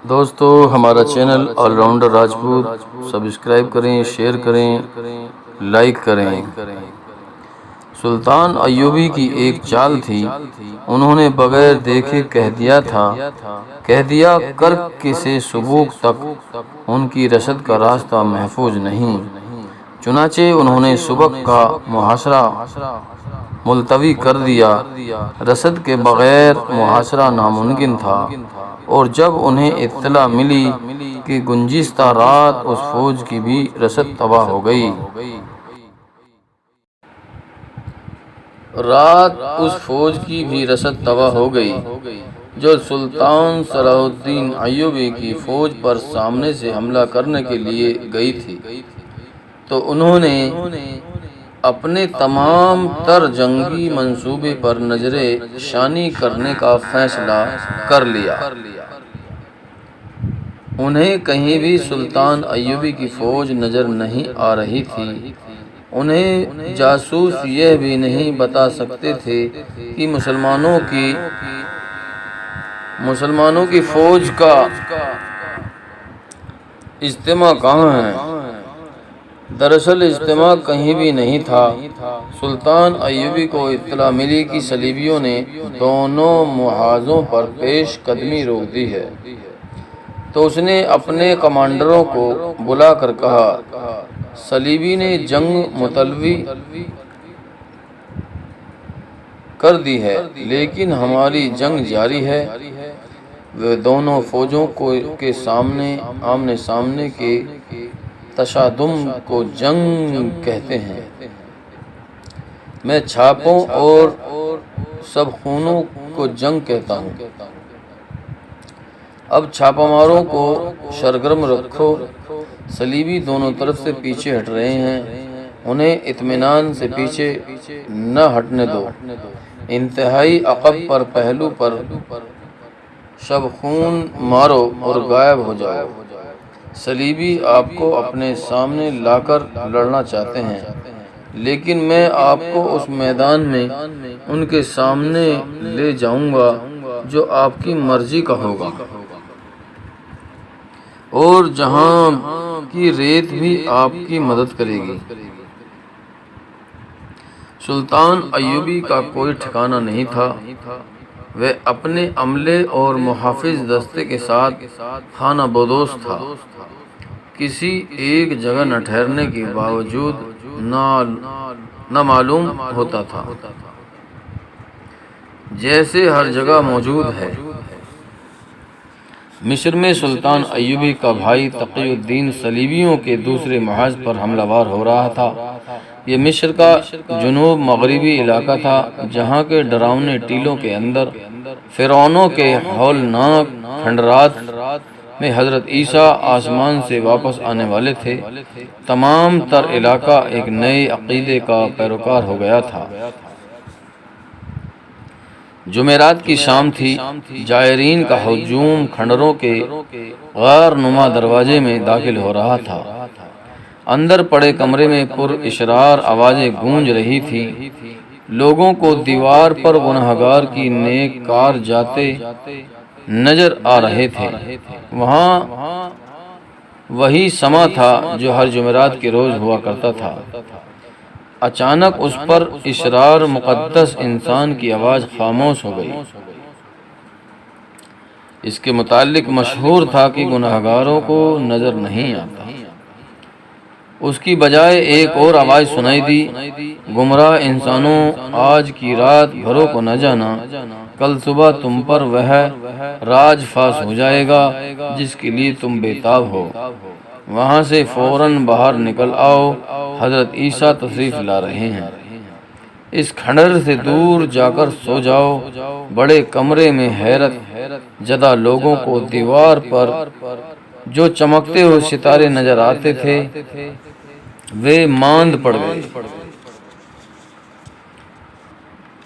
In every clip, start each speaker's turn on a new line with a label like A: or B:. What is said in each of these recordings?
A: دوستو ہمارا channel all rounder Rajput subscribe کریں، شیئر کریں، لائک کریں۔ سلطان ایوبی کی ایک چال تھی، انہوں نے بغیر دیکھے کہہ دیا کرک سے سبوک تک ان کی رسد کا راستہ محفوظ نہیں۔ چنانچہ انہوں نے سبک کا محاصرہ ملتوی کر دیا۔ رسد کے بغیر محاصرہ ناممکن تھا، اور جب انہیں اطلاع ملی کہ گزشتہ رات اس فوج کی بھی رسد تباہ ہو گئی۔ جو سلطان صلاح الدین ایوبی کی فوج پر سامنے سے حملہ کرنے کے لیے گئی تھی، تو انہوں نے اپنے تمام تر جنگی منصوبے پر نظر ثانی کرنے کا فیصلہ کر لیا۔ انہیں کہیں بھی سلطان ایوبی کی فوج نظر نہیں آ رہی تھی۔ انہیں جاسوس یہ بھی نہیں بتا سکتے تھے کہ مسلمانوں کی فوج کا اجتماع کہاں ہے۔ دراصل اجتماع کہیں بھی نہیں تھا۔ سلطان ایوبی کو اطلاع ملی کہ صلیبیوں نے دونوں محاذوں پر پیش قدمی روک دی ہے، تو اس نے اپنے کمانڈروں کو بلا کر کہا، صلیبی نے جنگ ملتوی کر دی ہے، لیکن ہماری جنگ جاری ہے۔ وہ دونوں فوجوں کے آمنے سامنے کے تصادم کو جنگ کہتے ہیں۔ میں چھاپوں اور سب خونوں کو جنگ کہتا ہوں۔ اب چھاپہ ماروں کو سرگرم رکھو۔ صلیبی دونوں طرف سے پیچھے ہٹ رہے ہیں، انہیں اطمینان سے پیچھے نہ ہٹنے دو۔ انتہائی عقب پر پہلو پر شب خون مارو اور غائب ہو جاؤ۔ صلیبی آپ کو اپنے سامنے لا کر لڑنا چاہتے ہیں، لیکن میں آپ کو اس میدان میں ان کے سامنے لے جاؤں گا جو آپ کی مرضی کا ہوگا، اور جہاں کی ریت بھی آپ کی مدد کرے گی۔ سلطان ایوبی کا کوئی ٹھکانہ نہیں تھا۔ وہ اپنے عملے اور محافظ دستے کے ساتھ خانہ بدوش تھا۔ کسی ایک جگہ نہ ٹھہرنے کے باوجود نہ معلوم ہوتا تھا جیسے ہر جگہ موجود ہے۔ مصر میں سلطان ایوبی کا بھائی تقی الدین صلیبیوں کے دوسرے محاذ پر حملہ ور ہو رہا تھا۔ یہ مصر کا جنوب مغربی علاقہ تھا، جہاں کے ڈراؤنے ٹیلوں کے اندر فرعونوں کے ہولناک کھنڈرات میں حضرت عیسیٰ آسمان سے واپس آنے والے تھے۔ تمام تر علاقہ ایک نئے عقیدے کا پیروکار ہو گیا تھا۔ جمعرات کی شام تھی۔ جائرین کا ہجوم کھنڈروں کے غار نما دروازے میں داخل ہو رہا تھا۔ اندر پڑے کمرے میں پر اشرار آوازیں گونج رہی تھیں۔ لوگوں کو دیوار پر گنہگار کی نیک کار جاتے نظر آ رہے تھے۔ وہاں وہی سما تھا جو ہر جمعرات کے روز ہوا کرتا تھا۔ اچانک اس پر اشرار مقدس انسان کی آواز خاموش ہو گئی۔ اس کے متعلق مشہور تھا کہ گنہگاروں کو نظر نہیں آتا۔ اس کی بجائے ایک اور آواز سنائی دی، گمراہ انسانوں، آج کی رات گھروں کو نہ جانا، کل صبح تم پر وہ راج فاش ہو جائے گا جس کے لیے تم بےتاب ہو۔ وہاں سے فوراً باہر نکل آؤ، حضرت عیسیٰ تشریف لا رہے ہیں۔ اس کھنڈر سے دور جا کر سو جاؤ۔ بڑے کمرے میں حیرت زدہ لوگوں کو دیوار پر جو چمکتے ہوئے ستارے نظر آتے تھے، وہ ماند پڑ گئے۔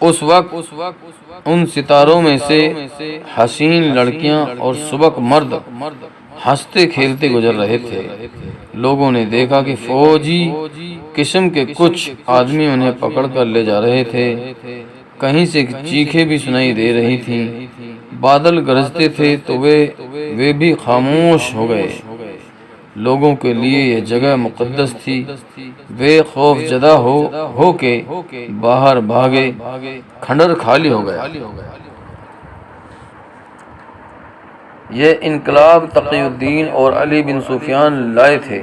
A: اس وقت ان ستاروں میں سے حسین لڑکیاں اور سبک مرد ہنستے کھیلتے گزر رہے تھے۔ لوگوں نے دیکھا کہ فوجی قسم کے کچھ آدمی انہیں پکڑ کر لے جا رہے تھے۔ کہیں سے چیخیں بھی سنائی دے رہی تھیں۔ بادل گرجتے تھے تو وہ بھی خاموش ہو گئے۔ لوگوں کے لیے یہ جگہ مقدس تھی۔ وہ خوف زدہ ہو کے باہر بھاگے، کھنڈر خالی ہو گیا۔ یہ انقلاب تقی الدین اور علی بن سفیان لائے تھے۔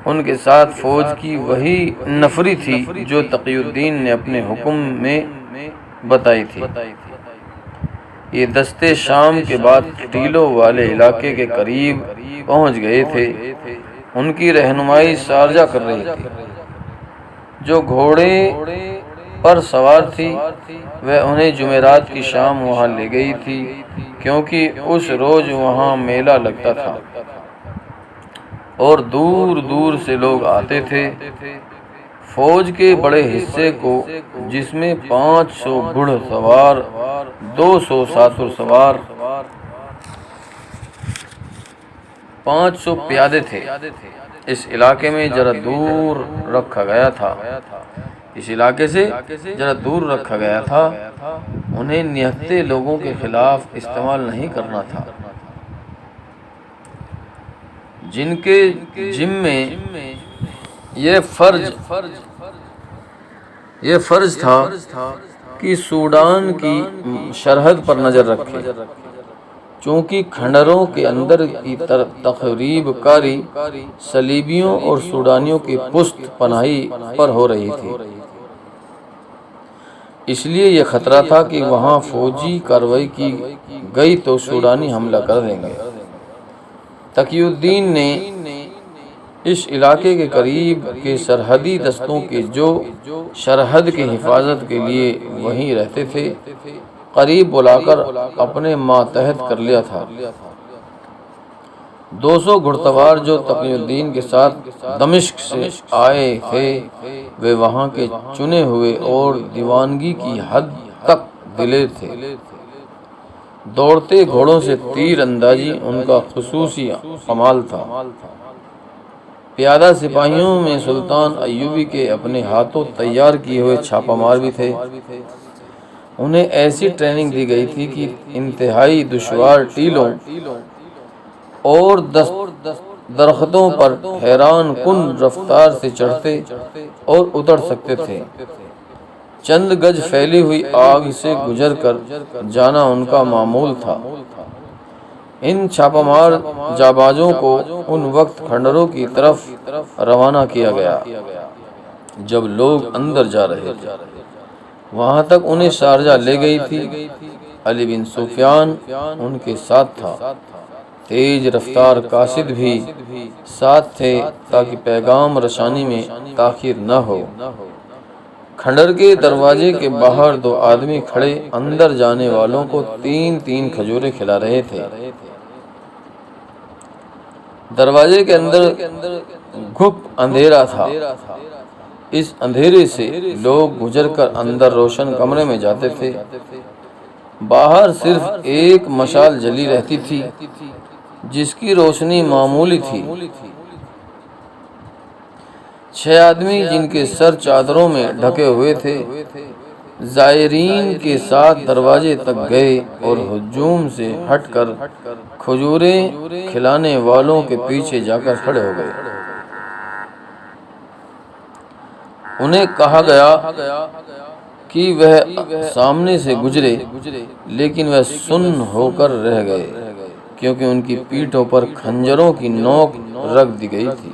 A: ان کے ساتھ فوج کی وہی نفری تھی جو تقی الدین نے اپنے حکم میں بتائی تھی۔ یہ دستے شام کے بعد ٹیلوں والے علاقے کے قریب پہنچ گئے تھے۔ ان کی رہنمائی شارجہ کر رہی تھی۔ جو گھوڑے پر سوار تھی وہ انہیں جمعرات کی شام وہاں لے گئی تھی، کیونکہ اس روز وہاں میلہ لگتا تھا اور دور دور سے لوگ آتے تھے۔ فوج کے بڑے حصے کو، جس میں 500 گھڑ سوار، 200 ساتر سوار، 500 پیادے تھے، اس علاقے میں ذرا دور رکھا گیا تھا۔ اس علاقے سے ذرا دور رکھا گیا تھا۔ انہیں نہتے لوگوں کے خلاف استعمال نہیں کرنا تھا، جن کے ذمے یہ فرض تھا کہ سوڈان کی سرحد پر نظر رکھے، چونکہ کھنڈروں کے اندر کی تخریب کاری صلیبیوں اور سوڈانیوں کی پشت پناہی پر ہو رہی تھی۔ اس لیے یہ خطرہ تھا کہ وہاں فوجی کارروائی کی گئی تو سوڈانی حملہ کر دیں گے۔ تقی الدین نے اس علاقے کے قریب کے سرحدی دستوں کے، جو سرحد کی حفاظت کے لیے وہیں رہتے تھے، قریب بلا کر اپنے ماتحت کر لیا تھا۔ 200 گھڑسوار جو تقی الدین کے ساتھ دمشق سے آئے تھے، وہ وہاں کے چنے ہوئے اور دیوانگی کی حد تک دلیر تھے۔ دوڑتے گھوڑوں سے تیر اندازی ان کا خصوصی کمال تھا۔ پیادہ سپاہیوں میں سلطان ایوبی کے اپنے ہاتھوں تیار کیے ہوئے چھاپہ مار بھی تھے۔ انہیں ایسی ٹریننگ دی گئی تھی کہ انتہائی دشوار ٹیلوں اور درختوں پر حیران کن رفتار سے چڑھتے اور اتر سکتے تھے۔ چند گز پھیلی ہوئی آگ سے گزر کر جانا ان کا معمول تھا۔ ان چھاپہ مار جابازوں کو ان وقت کھنڈروں کی طرف روانہ کیا گیا جب لوگ اندر جا رہے تھے۔ وہاں تک انہیں شارجہ لے گئی تھی۔ علی بن سفیان ان کے ساتھ تھا۔ تیز رفتار قاصد بھی ساتھ تھے تاکہ پیغام رسانی میں تاخیر نہ ہو۔ کھنڈر کے دروازے کے باہر 2 آدمی کھڑے اندر جانے والوں کو 3 کھجوریں کھلا رہے تھے۔ دروازے کے اندر گھپ اندھیرا تھا۔ اس اندھیرے سے لوگ گزر کر اندر روشن کمرے میں جاتے تھے۔ باہر صرف ایک مشال جلی رہتی تھی جس کی روشنی معمولی تھی۔ 6 آدمی جن کے سر چادروں میں ڈھکے ہوئے تھے زائرین کے ساتھ دروازے تک گئے اور ہجوم سے ہٹ کر کھجوریں کھلانے والوں کے پیچھے جا کر کھڑے ہو گئے۔ انہیں کہا گیا کہ وہ سامنے سے گزرے، لیکن وہ سن ہو کر رہ گئے کیونکہ ان کی پیٹھوں پر کھنجروں کی نوک رکھ دی گئی تھی۔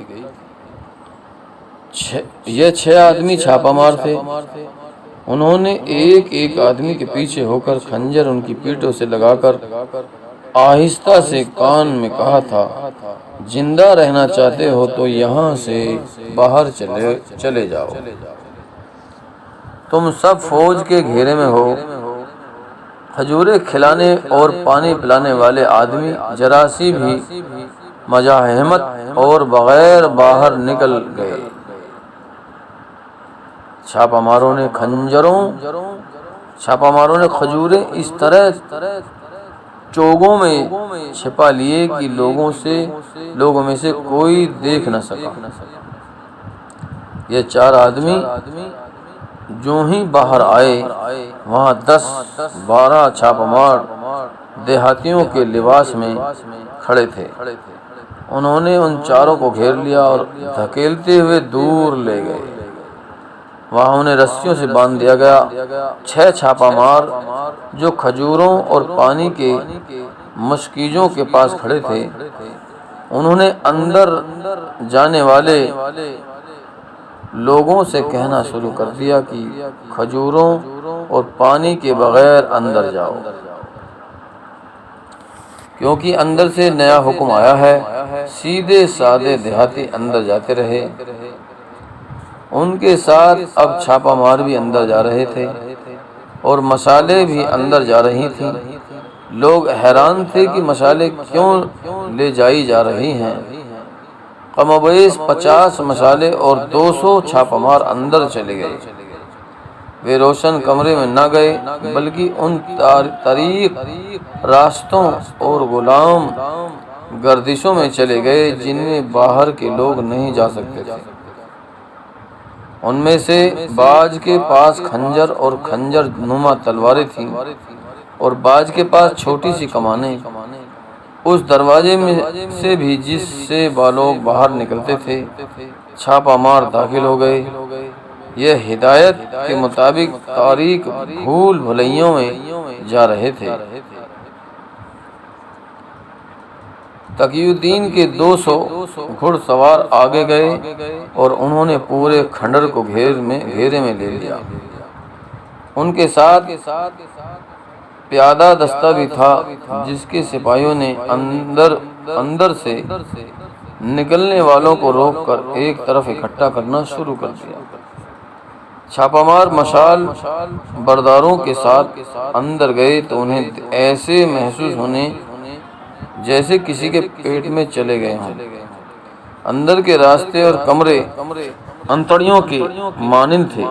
A: یہ 6 آدمی چھاپہ مار تھے۔ انہوں نے ایک آدمی کے پیچھے ہو کر خنجر ان کی پیٹھوں سے لگا کر آہستہ سے کان میں کہا تھا، زندہ رہنا چاہتے ہو تو یہاں سے باہر چلے جاؤ۔ تم سب فوج کے گھیرے میں ہو۔ کھجوریں کھلانے اور پانی پلانے والے آدمی جراسی بھی مزاحمت اور بغیر باہر نکل گئے۔ چھاپہ ماروں نے کھجوریں اس طرح چوگوں میں چھپا لیے کہ لوگوں میں سے کوئی دیکھ نہ سکا۔ یہ 4 آدمی جو ہی باہر آئے، وہاں 10-12 چھاپہ مار دیہاتیوں کے لباس میں کھڑے تھے۔ انہوں نے ان چاروں کو گھیر لیا اور دھکیلتے ہوئے دور لے گئے۔ وہاں انہیں رسیوں سے باندھ دیا گیا۔ 6 چھاپا مار جو کھجوروں اور پانی کے مشکیزوں کے پاس کھڑے تھے، انہوں نے اندر جانے والے لوگوں سے کہنا شروع کر دیا کہ کھجوروں اور پانی کے بغیر اندر جاؤ، کیونکہ اندر سے نیا حکم آیا ہے۔ سیدھے سادے دیہاتی اندر جاتے رہے۔ ان کے ساتھ اب چھاپا مار بھی اندر جا رہے تھے اور مشالیں بھی اندر جا رہی تھیں۔ لوگ حیران تھے کہ مشالیں کیوں لے جائی جا رہی ہیں۔ کم و بیش 50 مشالیں اور 200 چھاپا مار اندر چلے گئے۔ وہ روشن کمرے میں نہ گئے بلکہ ان طریق راستوں اور غلام گردشوں میں چلے گئے جن میں باہر کے لوگ نہیں جا سکتے تھے۔ ان میں سے بعض کے پاس خنجر اور خنجر نما تلواریں تھیں اور بعض کے پاس چھوٹی سی کمانیں۔ اس دروازے میں سے بھی جس سے لوگ باہر نکلتے تھے، چھاپا مار داخل ہو گئے۔ یہ ہدایت کے مطابق تاریک بھول بھلیوں میں جا رہے تھے۔ تقی الدین کے 200 گھڑ سوار آگے گئے اور انہوں نے پورے کھنڈر کو گھیرے میں لے لیا۔ ان کے ساتھ پیادہ دستہ بھی تھا جس کے سپاہیوں نے اندر سے نکلنے والوں کو روک کر ایک طرف اکٹھا کرنا شروع کر دیا۔ چھاپا مار مشال برداروں کے ساتھ اندر گئے تو انہیں ایسے محسوس ہونے جیسے کسی کے پیٹ میں چلے گئے ہوں۔ اندر کے راستے اور کمرے انتڑیوں کے مانند تھے۔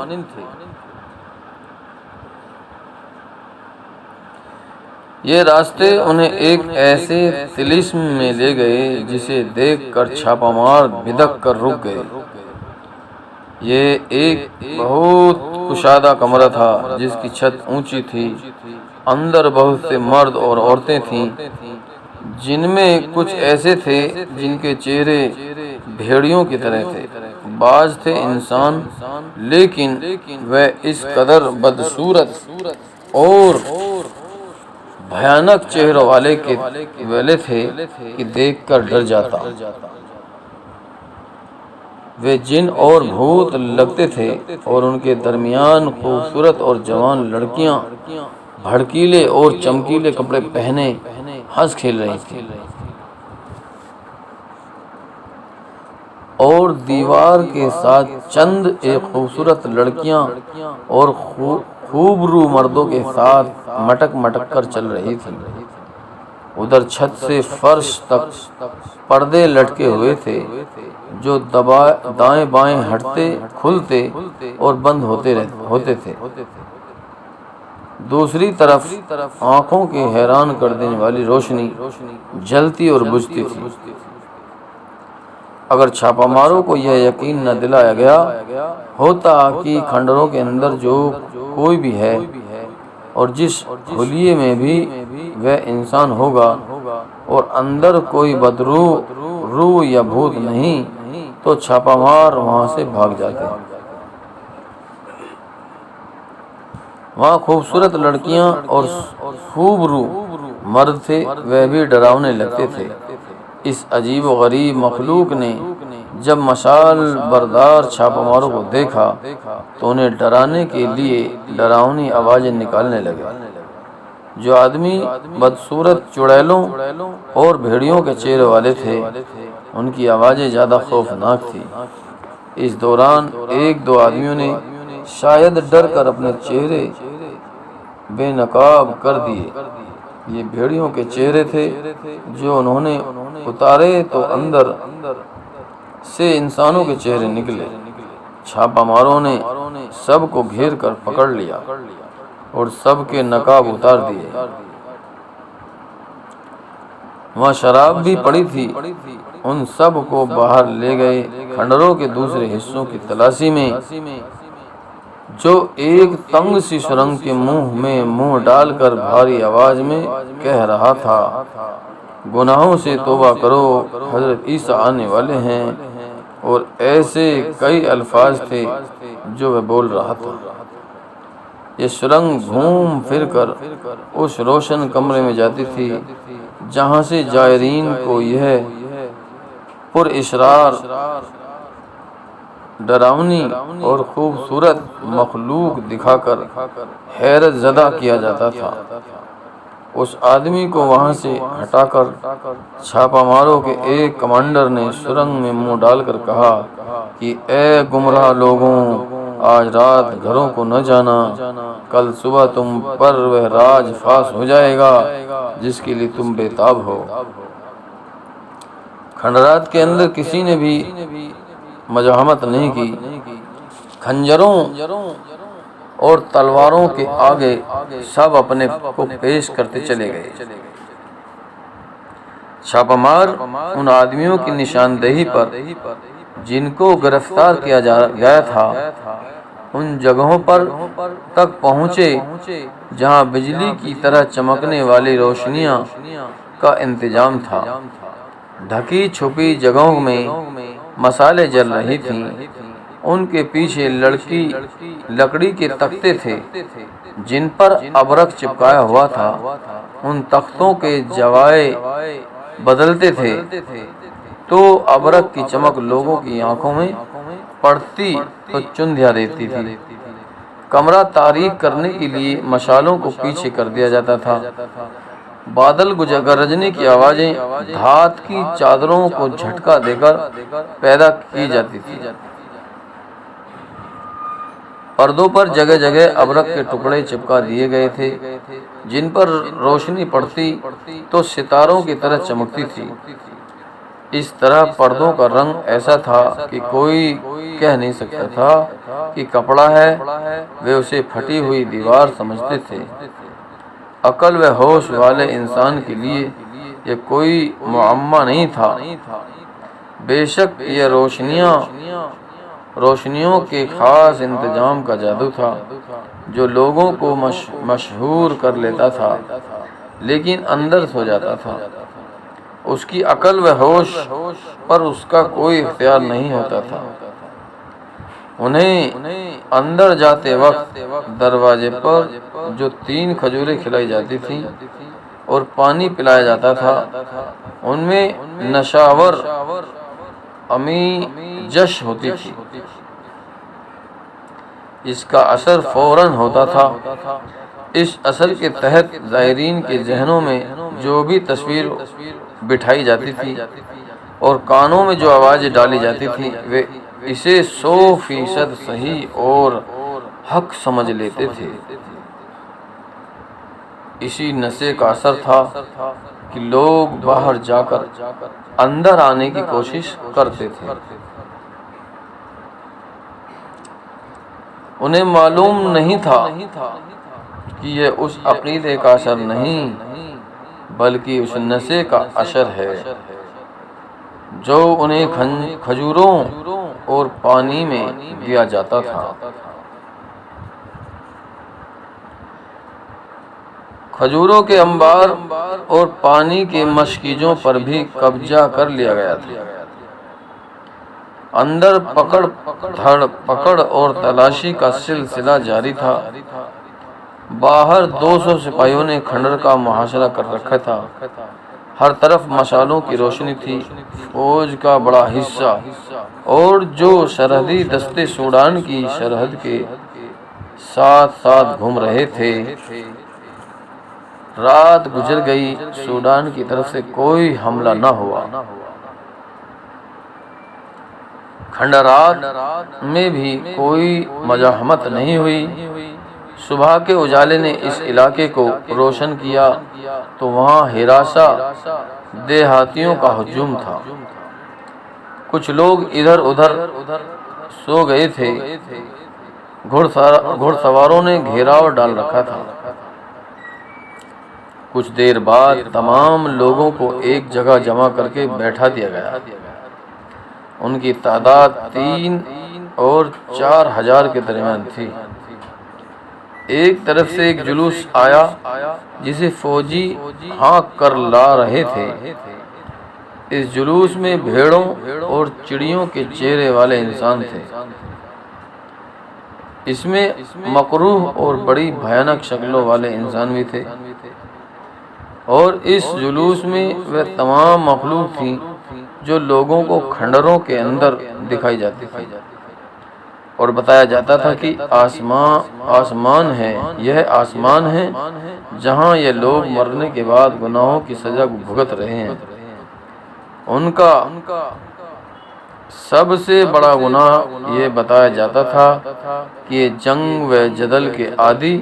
A: یہ راستے انہیں ایک ایسے طلسم میں لے گئے جسے دیکھ کر چھاپا مار بدک کر رک گئے۔ یہ ایک بہت کشادہ کمرہ تھا جس کی چھت اونچی تھی۔ اندر بہت سے مرد اور عورتیں تھیں، جن میں کچھ ایسے تھے جن کے چہرے بھیڑیوں کی طرح تھے۔ بعض تھے انسان، لیکن وہ اس قدر بدصورت اور بھیانک چہروں والے تھے کہ دیکھ کر ڈر جاتا۔ وہ جن اور بھوت لگتے تھے اور ان کے درمیان خوبصورت اور جوان لڑکیاں بھڑکیلے اور چمکیلے کپڑے پہنے ہنس کھیل رہی تھیں، اور دیوار کے ساتھ چند ایک خوبصورت لڑکیاں اور خوب رو مردوں کے ساتھ مٹک مٹک کر چل رہی تھیں۔ ادھر چھت سے فرش تک پردے لٹکے ہوئے تھے جو دائیں بائیں ہٹتے، کھلتے اور بند ہوتے تھے۔ دوسری طرف آنکھوں کی حیران کر دینے والی روشنی جلتی اور بجھتی تھی۔ اگر چھاپا ماروں کو یہ یقین نہ دلایا گیا ہوتا کہ کھنڈروں کے اندر جو کوئی بھی ہے اور جس حلیے میں بھی وہ انسان ہوگا اور اندر کوئی بدرو روح یا بھوت نہیں، تو چھاپا مار وہاں سے بھاگ جاتے۔ وہاں خوبصورت لڑکیاں اور خوب رو مرد تھے، وہ بھی ڈراونے لگتے تھے۔ اس عجیب و غریب مخلوق نے جب مشال بردار چھاپا ماروں کو دیکھا تو انہیں ڈرانے کے لیے ڈراؤنی آوازیں نکالنے لگے۔ جو آدمی بدصورت چڑیلوں اور بھیڑیوں کے چہرے والے تھے، ان کی آوازیں زیادہ خوفناک تھیں۔ اس دوران ایک دو آدمیوں نے شاید ڈر کر اپنے چہرے بے نقاب کر دیے۔ یہ بھیڑیوں کے چہرے تھے جو انہوں نے اتارے تو اندر سے انسانوں کے چہرے نکلے۔ چھاپا ماروں نے سب کو گھیر کر پکڑ لیا اور سب کے نقاب اتار دیے۔ وہاں شراب بھی پڑی تھی۔ ان سب کو باہر لے گئے۔ کھنڈروں کے دوسرے حصوں کی تلاشی میں جو ایک تنگ سی سرنگ کے منہ میں منہ ڈال کر بھاری آواز میں کہہ رہا تھا، گناہوں سے توبہ کرو، حضرت عیسیٰ آنے والے ہیں، اور ایسے کئی الفاظ تھے جو وہ بول رہا تھا۔ یہ سرنگ گھوم پھر کر اس روشن کمرے میں جاتی تھی جہاں سے زائرین کو یہ پر اسرار، ڈراؤنی اور خوبصورت مخلوق دکھا کر حیرت زدہ کیا جاتا تھا۔ اس آدمی کو وہاں سے ہٹا کر چھاپا ماروں کے ایک کمانڈر نے سرنگ میں منہ ڈال کر کہا کہ اے گمراہ لوگوں، آج رات گھروں کو نہ جانا، کل صبح تم پر وہ راج فاش ہو جائے گا جس کے لیے تم بے تاب ہو۔ کھنڈرات کے اندر کسی نے بھی مزاحمت نہیں کی، خنجروں اور تلواروں کے آگے سب اپنے کو پیش کرتے چلے گئے۔ چھاپہ مار ان آدمیوں کی نشاندہی پر جن کو گرفتار کیا گیا تھا ان جگہوں پر تک پہنچے جہاں بجلی کی طرح چمکنے والی روشنیاں کا انتظام تھا۔ ڈھکی چھپی جگہوں میں مسالے جل رہی تھیں، ان کے پیچھے لکڑی کے تختے تھے جن پر ابرق چپکایا ہوا تھا۔ ان تختوں کے جوائے بدلتے تھے تو ابرق کی چمک لوگوں کی آنکھوں میں پڑتی تو چندھیا دیتی تھی۔ کمرہ تاریک کرنے کے لیے مشالوں کو پیچھے کر دیا جاتا تھا۔ بادل گرجنے کی آوازیں دھات کی چادروں کو جھٹکا دے کر پیدا کی جاتی تھی۔ پردوں پر جگہ جگہ ابرق کے ٹکڑے چپکا دیے گئے تھے جن پر روشنی پڑتی تو ستاروں کی طرح چمکتی تھی۔ اس طرح پردوں کا رنگ ایسا تھا کہ کوئی کہہ نہیں سکتا تھا کہ کپڑا ہے، وہ اسے پھٹی ہوئی دیوار سمجھتے تھے۔ عقل و ہوش والے انسان کے لیے یہ کوئی معمہ نہیں تھا۔ بے شک یہ روشنیوں کے خاص انتظام کا جادو تھا جو لوگوں کو مشہور کر لیتا تھا لیکن اندر سو جاتا تھا۔ اس کی عقل و ہوش پر اس کا کوئی اختیار نہیں ہوتا تھا۔ انہیں اندر جاتے وقت دروازے پر جو 3 کھجوریں کھلائی جاتی تھیں اور پانی پلایا جاتا تھا ان میں نشاور جش ہوتی تھی۔ اس کا اثر فوراً ہوتا تھا۔ اس اثر کے تحت زائرین کے ذہنوں میں جو بھی تصویر بٹھائی جاتی تھی اور کانوں میں جو آوازیں ڈالی جاتی تھی وہ اسے 100% صحیح اور حق سمجھ لیتے تھے۔ اسی نشے کا اثر تھا کہ لوگ باہر جا کر اندر آنے کی کوشش کرتے تھے۔ انہیں معلوم نہیں تھا کہ یہ اس عقیدے کا اثر نہیں بلکہ اس نشے کا اثر ہے جو انہیں کھجوروں اور پانی میں دیا جاتا تھا۔ کھجوروں کے انبار اور پانی کے مشکیزوں پر بھی قبضہ کر لیا گیا تھا۔ اندر پکڑ پکڑ اور تلاشی کا سلسلہ جاری تھا۔ باہر 200 سپاہیوں نے کھنڈر کا محاصرہ کر رکھا تھا۔ ہر طرف مشالوں کی روشنی تھی۔ فوج کا بڑا حصہ اور جو سرحدی دستے سوڈان کی سرحد کے ساتھ ساتھ گھوم رہے تھے۔ رات گزر گئی، سوڈان کی طرف سے کوئی حملہ نہ ہوا۔ کھنڈرات میں بھی کوئی مزاحمت نہیں ہوئی۔ صبح کے اجالے نے اس علاقے کو روشن کیا تو وہاں ہراساں دیہاتیوں کا ہجوم تھا۔ کچھ لوگ ادھر ادھر سو گئے تھے۔ گھڑ سواروں نے گھیراؤ ڈال رکھا تھا۔ کچھ دیر بعد تمام لوگوں کو ایک جگہ جمع کر کے بیٹھا دیا گیا۔ ان کی تعداد 3 اور 4 ہزار کے درمیان تھی۔ ایک طرف سے ایک جلوس آیا جسے فوجی ہانک کر لا رہے تھے۔ اس جلوس میں بھیڑوں اور چڑیوں کے چہرے والے انسان تھے۔ اس میں مکروہ اور بڑی بھیانک شکلوں والے انسان بھی تھے، اور اس جلوس میں وہ تمام مخلوق تھی جو لوگوں کو کھنڈروں کے اندر دکھائی جاتی تھی، اور بتایا جاتا تھا کہ آسمان ہے، یہ آسمان ہے جہاں یہ لوگ مرنے کے بعد گناہوں کی سزا بھگت رہے ہیں۔ ان کا سب سے بڑا گناہ یہ بتایا جاتا تھا کہ یہ جنگ و جدل کے عادی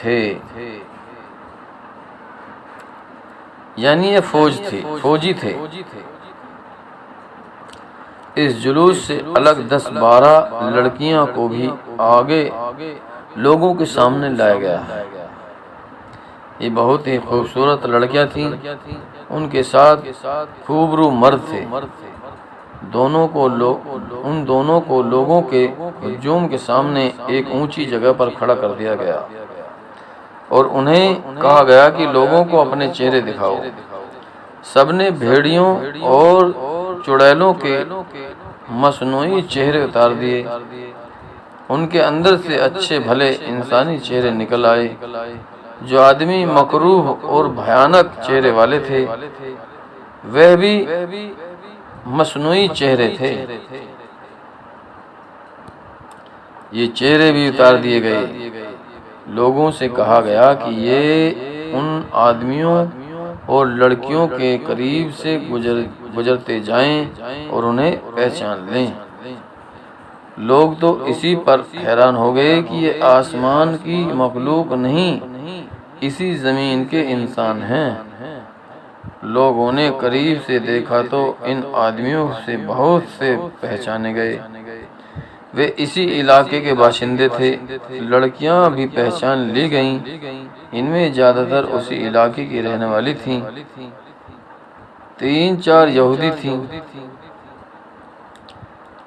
A: تھے، یعنی یہ فوجی تھے۔ اس جلوس سے الگ 10-12 لڑکیاں کو بھی آگے لوگوں کے سامنے لایا گیا۔ یہ بہت ہی خوبصورت لڑکیاں تھیں، ان کے ساتھ خوبرو مرد تھے۔ ان دونوں کو لوگوں کے ہجوم کے سامنے ایک اونچی جگہ پر کھڑا کر دیا گیا، اور انہیں کہا گیا کہ لوگوں کو اپنے چہرے دکھاؤ۔ سب نے بھیڑیوں اور چڑیلوں کے مصنوعی چہرے اتار دیے۔ ان کے اندر سے اچھے بھلے انسانی چہرے نکل آئے۔ جو آدمی مکروہ اور بھیانک چہرے والے تھے وہ بھی مصنوعی چہرے تھے، یہ چہرے بھی اتار دیے گئے۔ لوگوں سے کہا گیا کہ یہ ان آدمیوں اور لڑکیوں کے قریب سے گزرتے جائیں اور انہیں پہچان لیں۔ لوگ تو اسی پر حیران ہو گئے کہ یہ آسمان کی مخلوق نہیں، اسی زمین کے انسان ہیں۔ لوگوں نے قریب سے دیکھا تو ان آدمیوں سے بہت سے پہچانے گئے، وہ اسی علاقے کے باشندے تھے۔ لڑکیاں بھی پہچان لی گئیں، ان میں زیادہ تر اسی علاقے کی رہنے والی تھیں۔ 3-4 یہودی تھیں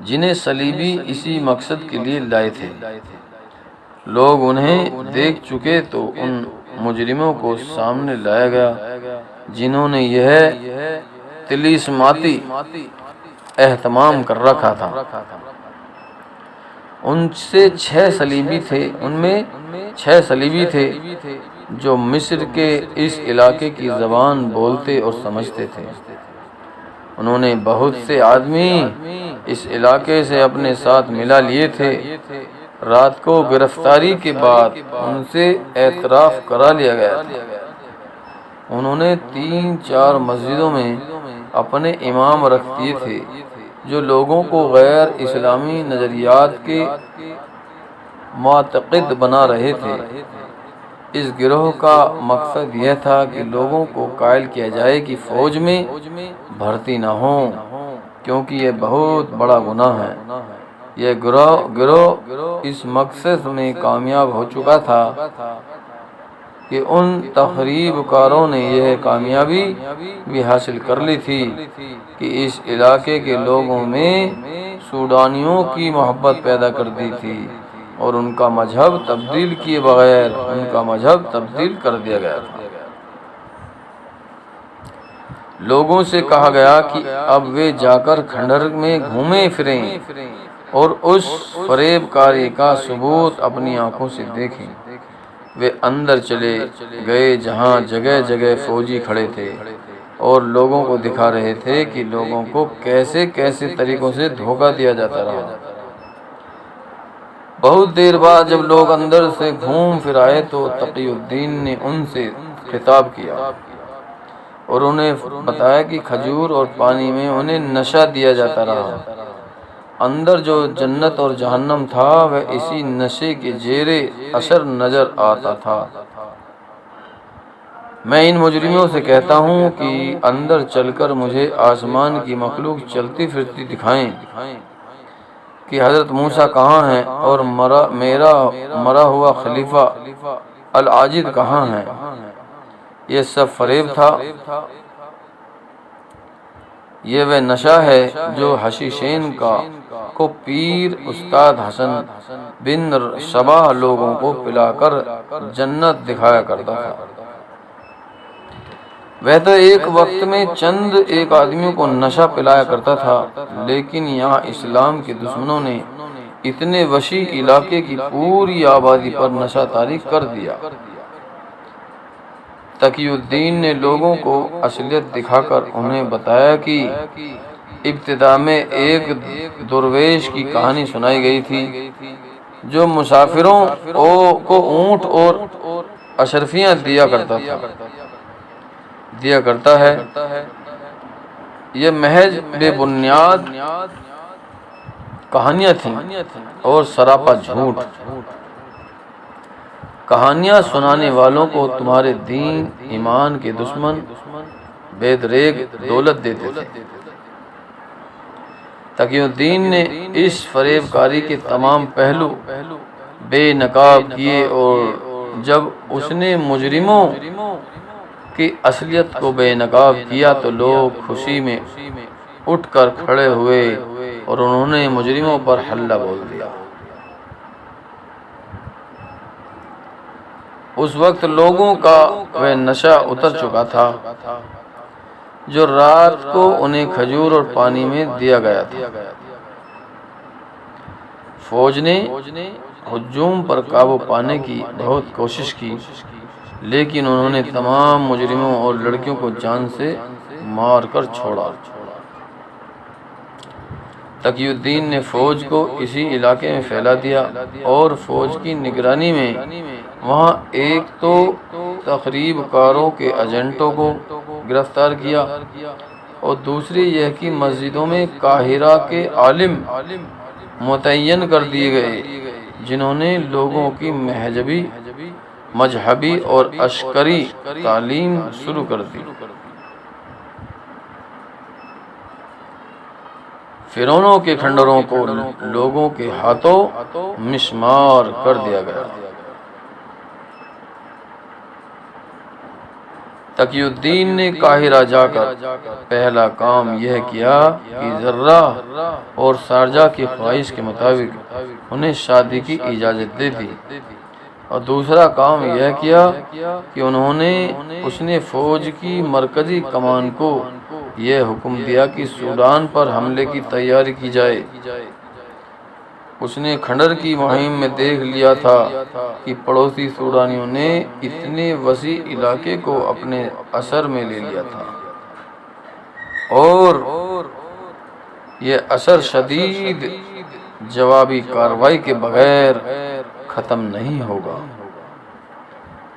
A: جنہیں صلیبی اسی مقصد کے لیے لائے تھے۔ لوگ انہیں دیکھ چکے تو ان مجرموں کو سامنے لایا گیا جنہوں نے یہ طلسماتی اہتمام کر رکھا تھا۔ ان سے 6 صلیبی تھے جو مصر کے اس علاقے کی زبان بولتے اور سمجھتے تھے۔ انہوں نے بہت سے آدمی اس علاقے سے اپنے ساتھ ملا لیے تھے۔ رات کو گرفتاری کے بعد ان سے اعتراف کرا لیا گیا تھا۔ انہوں نے 3-4 مسجدوں میں اپنے امام رکھ دیے تھے جو لوگوں کو غیر اسلامی نظریات کے معتقد بنا رہے تھے۔ اس گروہ کا مقصد یہ تھا کہ لوگوں کو قائل کیا جائے کہ فوج میں بھرتی نہ ہوں، کیونکہ یہ بہت بڑا گناہ ہے۔ یہ گروہ اس مقصد میں کامیاب ہو چکا تھا کہ ان تخریب کاروں نے یہ کامیابی بھی حاصل کر لی تھی کہ اس علاقے کے لوگوں میں سوڈانیوں کی محبت پیدا کر دی تھی، اور ان کا مذہب تبدیل کیے بغیر ان کا مذہب تبدیل کر دیا گیا تھا۔ لوگوں سے کہا گیا کہ اب وہ جا کر کھنڈر میں گھومیں پھریں اور اس فریب کاری کا ثبوت اپنی آنکھوں سے دیکھیں۔ وہ اندر چلے گئے جہاں جگہ جگہ فوجی کھڑے تھے اور لوگوں کو دکھا رہے تھے کہ لوگوں کو کیسے کیسے طریقوں سے دھوکہ دیا جاتا رہا۔ بہت دیر بعد جب لوگ اندر سے گھوم پھر آئے تو تقی الدین نے ان سے خطاب کیا اور انہیں بتایا کہ کھجور اور پانی میں انہیں نشہ دیا جاتا رہا۔ اندر جو جنت اور جہنم تھا وہ اسی نشے کے زیر اثر نظر آتا تھا۔ میں ان مجرموں سے کہتا ہوں کہ اندر چل کر مجھے آسمان کی مخلوق چلتی پھرتی دکھائیں کہ حضرت موسیٰ کہاں ہیں اور میرا مرا ہوا خلیفہ العاجد کہاں ہے۔ یہ سب فریب تھا۔ یہ وہ نشہ ہے جو حشیشین کو پیر استاد حسن بن صباح لوگوں کو پلا کر جنت دکھایا کرتا تھا۔ وہ تو ایک وقت میں چند ایک آدمیوں کو نشہ پلایا کرتا تھا، لیکن یہاں اسلام کے دشمنوں نے اتنے وسیع علاقے کی پوری آبادی پر نشہ طاری کر دیا۔ تقی الدین نے لوگوں کو اصلیت دکھا کر انہیں بتایا کہ ابتدا میں ایک درویش کی کہانی سنائی گئی تھی جو مسافروں کو اونٹ اور اشرفیاں دیا کرتا ہے۔ یہ محض بے بنیاد کہانیاں تھیں اور سراپا جھوٹ۔ کہانیاں سنانے والوں کو تمہارے دین ایمان کے دشمن بے دریغ دولت دیتے تھے۔ تقی الدین نے اس فریب کاری کے تمام پہلو بے نقاب کیے، اور جب اس نے مجرموں کی اصلیت کو بے نقاب کیا تو لوگ خوشی میں اٹھ کر کھڑے ہوئے اور انہوں نے مجرموں پر حلہ بول دیا۔ اس وقت لوگوں کا وہ نشہ اتر چکا تھا جو رات کو انہیں کھجور اور پانی میں دیا گیا تھا۔ فوج نے ہجوم پر قابو پانے کی بہت کوشش کی، لیکن انہوں نے تمام مجرموں اور لڑکیوں کو جان سے مار کر چھوڑا۔ تقی الدین نے فوج کو اسی علاقے میں پھیلا دیا اور فوج کی نگرانی میں وہاں ایک تو تخریب کاروں کے ایجنٹوں کو گرفتار کیا، اور دوسری یہ کہ مسجدوں میں قاہرہ کے عالم متعین کر دیے گئے جنہوں نے لوگوں کی مذہبی اور عسکری تعلیم شروع کر دی۔ فرعونوں کے کھنڈروں کو لوگوں کے ہاتھوں مسمار کر دیا گیا۔ تقی الدین نے قاہرہ جا کر پہلا کام یہ کیا کہ ذرہ اور شارجہ کی خواہش کے مطابق انہیں شادی کی اجازت دے دی، اور دوسرا کام یہ کیا کہ اس نے فوج کی مرکزی کمان کو یہ حکم دیا کہ سوڈان پر حملے کی تیاری کی جائے۔ اس نے کھنڈر کی مہم میں دیکھ لیا تھا کہ پڑوسی سوڈانیوں نے اتنے وسیع علاقے کو اپنے اثر میں لے لیا تھا، اور یہ اثر شدید جوابی کارروائی کے بغیر ختم نہیں ہوگا۔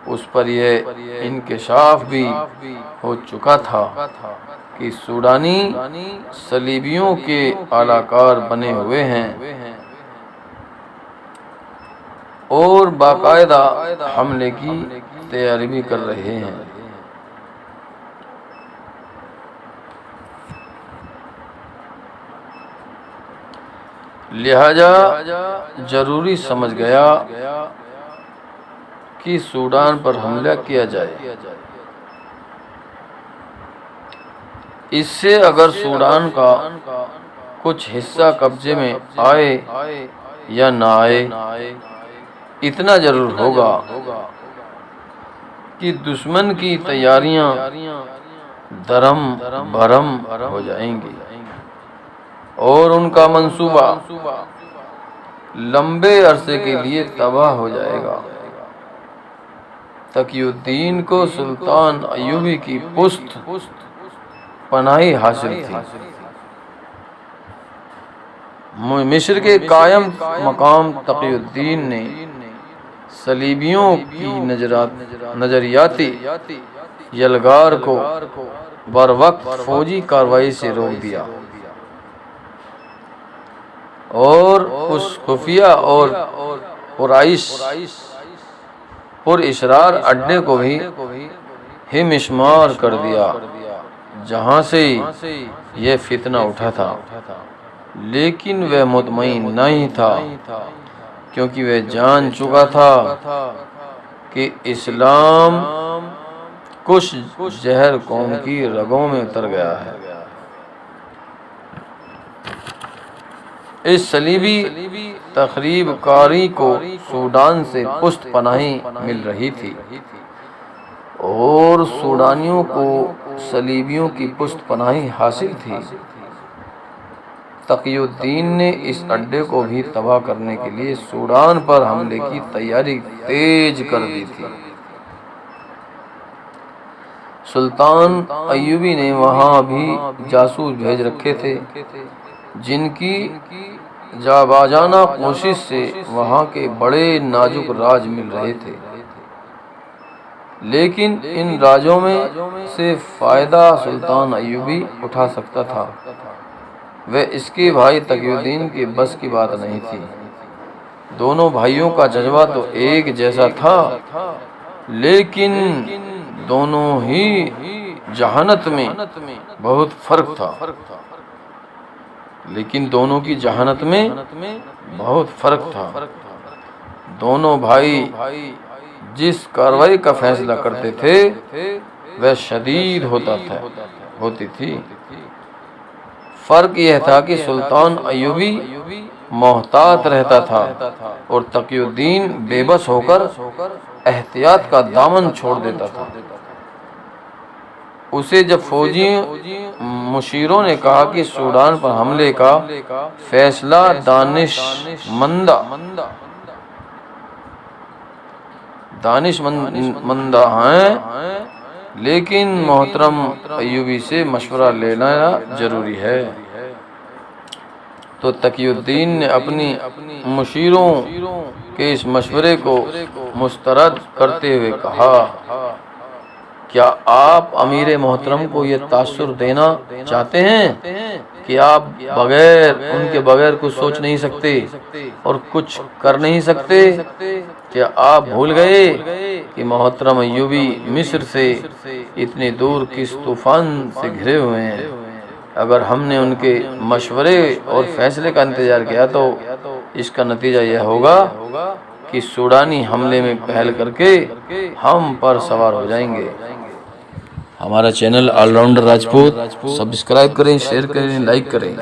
A: اس پر یہ انکشاف بھی ہو چکا تھا کہ سوڈانی صلیبیوں کے اعلی کار بنے ہوئے ہیں اور باقاعدہ حملے کی تیاری بھی کر رہے ہیں۔ لہذا ضروری سمجھ گیا کہ سوڈان پر حملہ کیا جائے۔ اس سے اگر سوڈان کا کچھ حصہ قبضے میں آئے یا نہ آئے، اتنا ضرور ہوگا کہ دشمن کی تیاریاں درہم بھرم ہو جائیں گی اور ان کا منصوبہ لمبے عرصے کے لیے تباہ ہو جائے گا۔ تقی الدین کو سلطان ایوبی کی پشت پناہی حاصل تھی۔ مصر کے قائم مقام تقی الدین نے صلیبیوں کی نظریاتی یلغار کو بروقت فوجی کارروائی سے روک دیا، اور اس خفیہ اور پر اسرار اڈے کو بھی مسمار کر دیا جہاں سے یہ فتنہ اٹھا تھا، لیکن وہ مطمئن نہیں تھا کیونکہ وہ جان چکا تھا کہ اسلام کچھ زہر قوم کی رگوں میں اتر گیا ہے۔ اس صلیبی تخریب کاری کو سوڈان سے پشت پناہی مل رہی تھی اور سوڈانیوں کو صلیبیوں کی پشت پناہی حاصل تھی۔ تقی الدین نے اس اڈے کو بھی تباہ کرنے کے لیے سوڈان پر حملے کی تیاری تیز کر دی تھی۔ سلطان ایوبی نے وہاں بھی جاسوس بھیج رکھے تھے جن کی جانباجانہ کوشش سے وہاں کے بڑے نازک راج مل رہے تھے، لیکن ان راجوں میں سے فائدہ سلطان ایوبی اٹھا سکتا تھا، وہ اس کے بھائی تقی الدین کے بس کی بات نہیں تھی۔ دونوں بھائیوں کا جذبہ تو ایک جیسا تھا، لیکن دونوں ہی ذہانت میں بہت فرق تھا دونوں بھائی جس کارروائی کا فیصلہ کرتے تھے وہ شدید ہوتی تھی۔ فرق یہ تھا کہ سلطان ایوبی محتاط رہتا تھا اور تقی الدین بے بس ہو کر احتیاط کا دامن چھوڑ دیتا تھا۔ اسے جب فوجی مشیروں نے کہا کہ سوڈان پر حملے کا فیصلہ دانشمندہ ہیں، لیکن محترم ایوبی سے مشورہ لینا ضروری ہے، تو تقی الدین نے اپنی مشیروں کے اس مشورے کو مسترد کرتے ہوئے کہا، کیا آپ امیر محترم کو یہ تاثر دینا چاہتے ہیں کہ آپ ان کے بغیر کچھ سوچ نہیں سکتے اور کچھ کر نہیں سکتے؟ کیا آپ بھول گئے کہ محترم ایوبی مصر سے اتنی دور کس طوفان سے گھرے ہوئے ہیں؟ اگر ہم نے ان کے مشورے اور فیصلے کا انتظار کیا تو اس کا نتیجہ یہ ہوگا کہ سوڈانی حملے میں پہل کر کے ہم پر سوار ہو جائیں گے۔ ہمارا channel all rounder Rajput subscribe کریں، شیئر کریں، لائک کریں۔